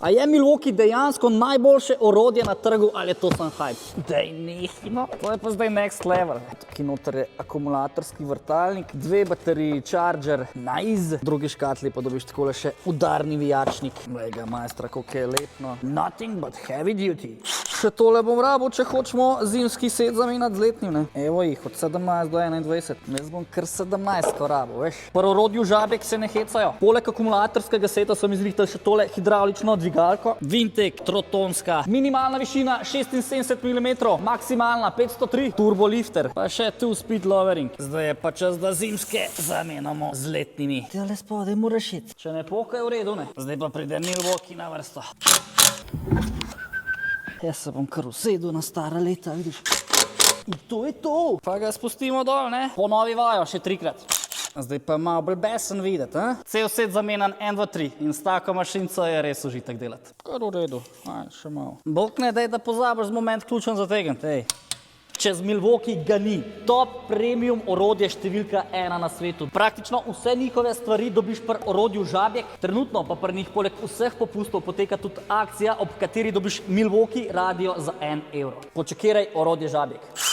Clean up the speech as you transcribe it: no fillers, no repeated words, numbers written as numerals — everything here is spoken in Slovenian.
A je Milwaukee dejansko najboljše orodje na trgu ali je to sam hype? Dej nehino, to je pa zdaj next level. Tukaj noter je akumulatorski vrtalnik, 2 bateriji, charger, nice. V drugi škatli pa dobiš takole še udarni vijačnik. Glej ga, majstra, koliko je lepno. Nothing but heavy duty. Še tole bom rabil, če hočemo zimski set zamenjati z letnim, ne? Evo jih, od 17 do 21. Jaz bom kar 17 ko rabil, veš. Pri orodju Žabjek se ne hecajo. Poleg akumulatorskega seta so mi zrihtali še tole hidravlično dvigalko. Vintec, trotonska, minimalna višina 76 mm, maksimalna 503, turbo lifter, pa še two speed lowering. Zdaj je pa čas, da zimske zamenjamo z letnimi. Tele spodaj moraš iti. Če ne pokaj v redu, ne? Zdaj pa pride Milwaukee na vrsto. Jaz se bom kar usedel na stara leta, vidiš. In to je to. Pa ga spustimo dol, ne? Ponovi vajo še 3-krat. Zdaj pa je malo bolj besen videti, eh? Cel set zamenjan 1, 2, 3 in s tako mašinco je res užitek delati. Kar v redu, aj, še malo. Bog ne daj, da pozabiš z moment ključen zategniti, ej. Čez Milwaukee ga ni. Top premium orodje številka 1 na svetu. Praktično vse njihove stvari dobiš pri orodju Žabjek. Trenutno pa pri njih poleg vseh popustov poteka tudi akcija, ob kateri dobiš Milwaukee radio za 1 evro. Počakiraj orodje Žabjek.